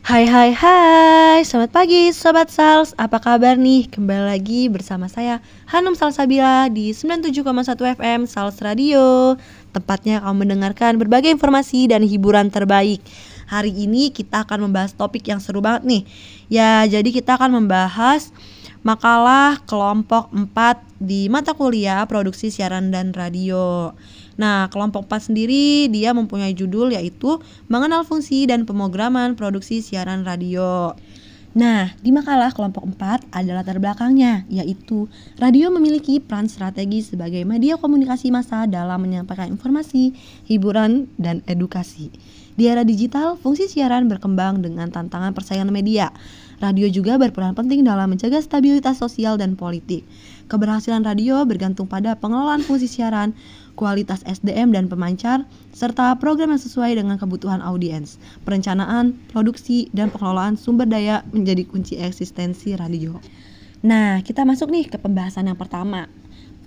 Hai hai hai, selamat pagi Sobat Sals, apa kabar nih? Kembali lagi bersama saya Hanum Salsabila di 97,1 FM Sals Radio. Tempatnya kamu mendengarkan berbagai informasi dan hiburan terbaik. Hari ini kita akan membahas topik yang seru banget nih. Ya, jadi kita akan membahas makalah kelompok 4 di mata kuliah produksi siaran dan radio. Nah, kelompok 4 sendiri dia mempunyai judul yaitu mengenal fungsi dan pemrograman produksi siaran radio. Nah, di makalah kelompok 4 ada latar belakangnya, yaitu radio memiliki peran strategi sebagai media komunikasi massa dalam menyampaikan informasi, hiburan, dan edukasi. Di era digital, fungsi siaran berkembang dengan tantangan persaingan media. Radio juga berperan penting dalam menjaga stabilitas sosial dan politik. Keberhasilan radio bergantung pada pengelolaan fungsi siaran, kualitas SDM dan pemancar, serta program yang sesuai dengan kebutuhan audiens. Perencanaan, produksi, dan pengelolaan sumber daya menjadi kunci eksistensi radio. Nah, kita masuk nih ke pembahasan yang pertama,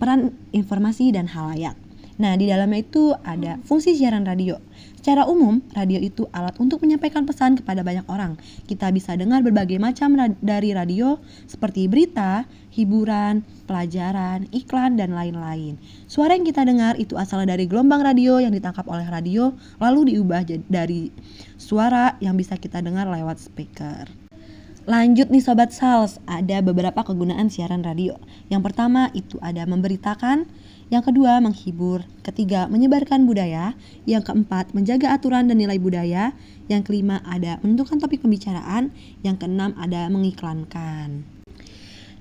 peran informasi dan halayak. Nah, di dalamnya itu ada fungsi siaran radio. Secara umum, radio itu alat untuk menyampaikan pesan kepada banyak orang. Kita bisa dengar berbagai macam dari radio, seperti berita, hiburan, pelajaran, iklan, dan lain-lain. Suara yang kita dengar itu asalnya dari gelombang radio yang ditangkap oleh radio, lalu diubah dari suara yang bisa kita dengar lewat speaker. Lanjut nih Sobat Sals, ada beberapa kegunaan siaran radio. Yang pertama itu ada memberitakan, yang kedua menghibur, ketiga menyebarkan budaya, yang keempat menjaga aturan dan nilai budaya, yang kelima ada menentukan topik pembicaraan, yang keenam ada mengiklankan.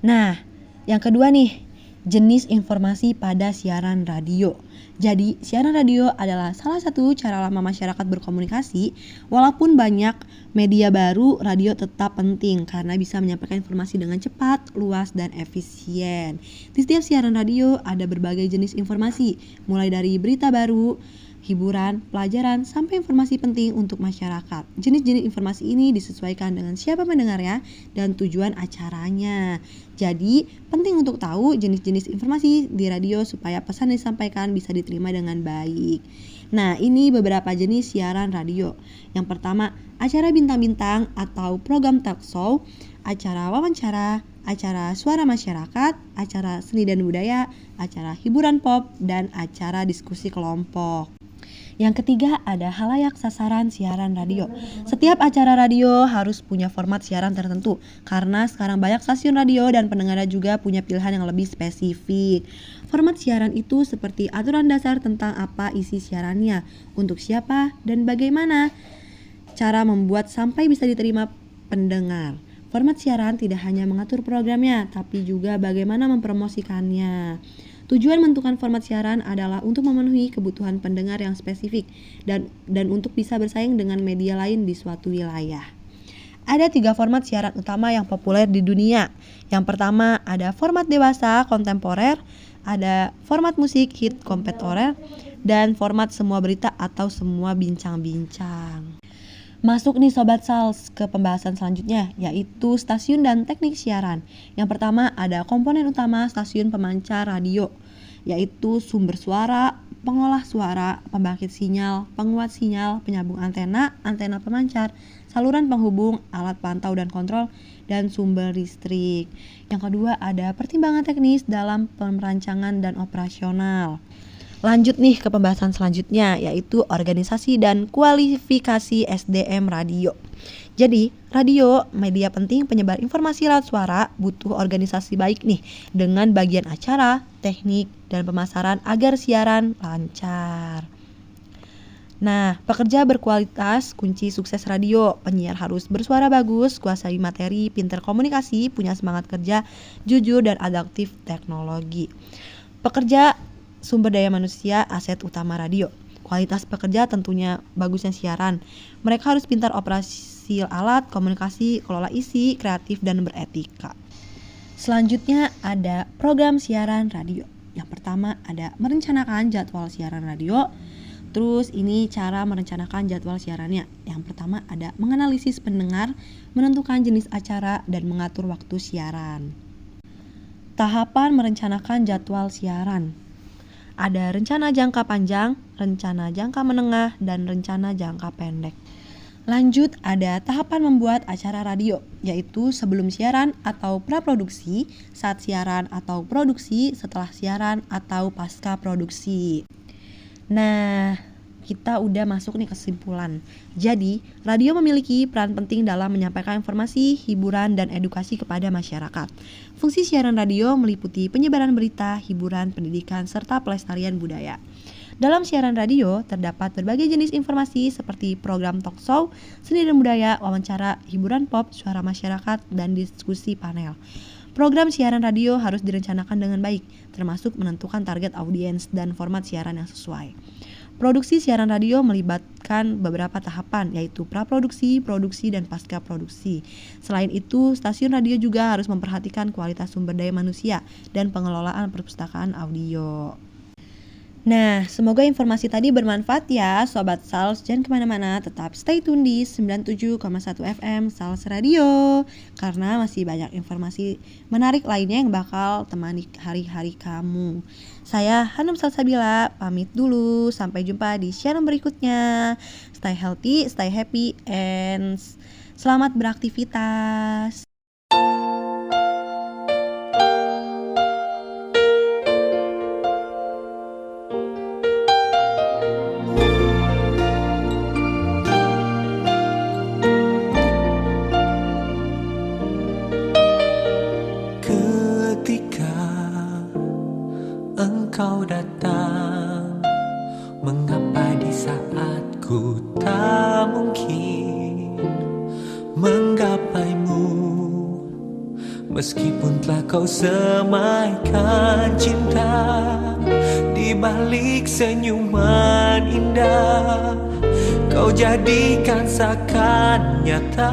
Nah, yang kedua nih, jenis informasi pada siaran radio. Jadi, siaran radio adalah salah satu cara lama masyarakat berkomunikasi. Walaupun banyak media baru, radio tetap penting karena bisa menyampaikan informasi dengan cepat, luas, dan efisien. Di setiap siaran radio ada berbagai jenis informasi, mulai dari berita baru, hiburan, pelajaran, sampai informasi penting untuk masyarakat. Jenis-jenis informasi ini disesuaikan dengan siapa pendengarnya dan tujuan acaranya. Jadi, penting untuk tahu jenis-jenis informasi di radio supaya pesan yang disampaikan bisa diterima dengan baik. Nah, ini beberapa jenis siaran radio. Yang pertama, acara bintang-bintang atau program talk show, acara wawancara, acara suara masyarakat, acara seni dan budaya, acara hiburan pop, dan acara diskusi kelompok. Yang ketiga ada halayak sasaran siaran radio. Setiap acara radio harus punya format siaran tertentu karena sekarang banyak stasiun radio dan pendengarnya juga punya pilihan yang lebih spesifik. Format siaran itu seperti aturan dasar tentang apa isi siarannya, untuk siapa dan bagaimana cara membuat sampai bisa diterima pendengar. Format siaran tidak hanya mengatur programnya, tapi juga bagaimana mempromosikannya. Tujuan menentukan format siaran adalah untuk memenuhi kebutuhan pendengar yang spesifik dan untuk bisa bersaing dengan media lain di suatu wilayah. Ada 3 format siaran utama yang populer di dunia. Yang pertama ada format dewasa kontemporer, ada format musik hit kontemporer, dan format semua berita atau semua bincang-bincang. Masuk nih Sobat Sals ke pembahasan selanjutnya, yaitu stasiun dan teknik siaran. Yang pertama ada komponen utama stasiun pemancar radio, yaitu sumber suara, pengolah suara, pembangkit sinyal, penguat sinyal, penyambung antena, antena pemancar, saluran penghubung, alat pantau dan kontrol, dan sumber listrik. Yang kedua ada pertimbangan teknis dalam perancangan dan operasional. Lanjut nih ke pembahasan selanjutnya, yaitu organisasi dan kualifikasi SDM radio. Jadi, radio, media penting penyebar informasi lewat suara, butuh organisasi baik nih dengan bagian acara, teknik, dan pemasaran agar siaran lancar. Nah, pekerja berkualitas kunci sukses radio. Penyiar harus bersuara bagus, kuasai materi, pintar komunikasi, punya semangat kerja, jujur, dan adaptif teknologi. Pekerja sumber daya manusia, aset utama radio. Kualitas pekerja tentunya bagusnya siaran. Mereka harus pintar operasi alat, komunikasi, kelola isi, kreatif, dan beretika. Selanjutnya ada program siaran radio. Yang pertama ada merencanakan jadwal siaran radio. Terus ini cara merencanakan jadwal siarannya. Yang pertama ada menganalisis pendengar, menentukan jenis acara, dan mengatur waktu siaran. Tahapan merencanakan jadwal siaran. Ada rencana jangka panjang, rencana jangka menengah, dan rencana jangka pendek. Lanjut, ada tahapan membuat acara radio, yaitu sebelum siaran atau praproduksi, saat siaran atau produksi, setelah siaran atau pasca produksi. Nah, kita udah masuk nih kesimpulan. Jadi, radio memiliki peran penting dalam menyampaikan informasi, hiburan, dan edukasi kepada masyarakat. Fungsi siaran radio meliputi penyebaran berita, hiburan, pendidikan, serta pelestarian budaya. Dalam siaran radio, terdapat berbagai jenis informasi seperti program talk show, seni dan budaya, wawancara, hiburan pop, suara masyarakat, dan diskusi panel. Program siaran radio harus direncanakan dengan baik, termasuk menentukan target audiens dan format siaran yang sesuai. Produksi siaran radio melibatkan beberapa tahapan, yaitu praproduksi, produksi, dan pasca produksi. Selain itu, stasiun radio juga harus memperhatikan kualitas sumber daya manusia dan pengelolaan perpustakaan audio. Nah, semoga informasi tadi bermanfaat ya Sobat Sals. Jangan kemana-mana, tetap stay tune di 97,1 FM Sals Radio, karena masih banyak informasi menarik lainnya yang bakal temani hari-hari kamu. Saya Hanum Salsabila, pamit dulu. Sampai jumpa di siaran berikutnya. Stay healthy, stay happy, and selamat beraktivitas. Engkau datang, mengapa di saat ku tak mungkin menggapaimu, meskipun telah kau semaikan cinta di balik senyuman indah, kau jadikan seakan nyata,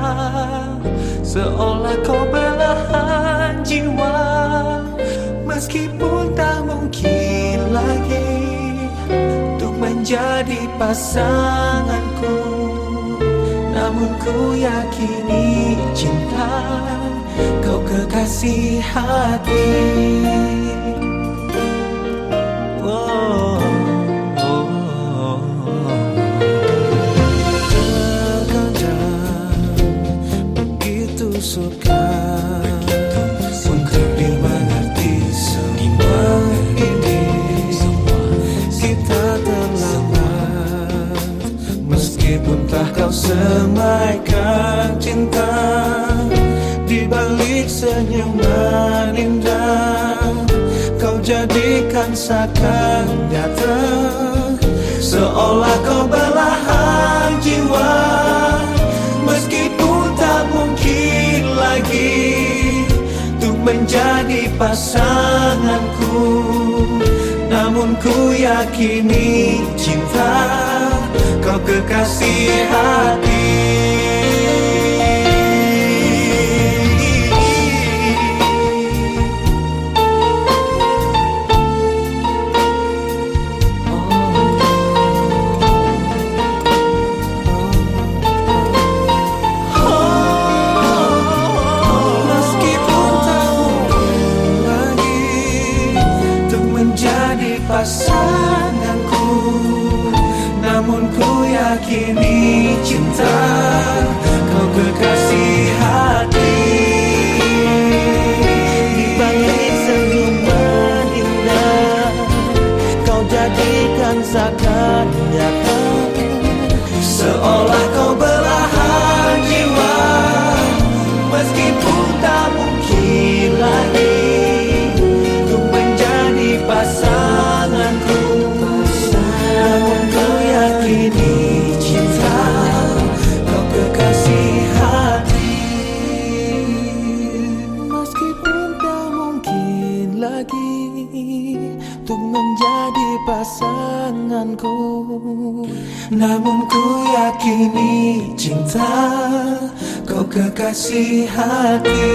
seolah kau belahan jiwa. Meskipun tak mungkin lagi untuk menjadi pasanganku, namun ku yakini cinta kau kekasih hati. Terkadang begitu suka meskipun telah kau semaikan cinta di balik senyuman indah, kau jadikan seakan nyata, seolah kau belahan jiwa. Meskipun tak mungkin lagi untuk menjadi pasanganku, namun ku yakini cinta kau kekasih hati. Meskipun tak mungkin lagi untuk menjadi pasanganku, namun ku yakini cinta kau kekasih hati. Di balik senyuman indah, kau jadikan seakan nyata, seolah kau belahan jiwa. Meskipun tak mungkin lagi untuk menjadi pasanganku, namun ku yakini cinta kau kekasih hati. Meskipun tak mungkin lagi untuk menjadi pasanganku, namun ku yakini cinta kau kekasih hati.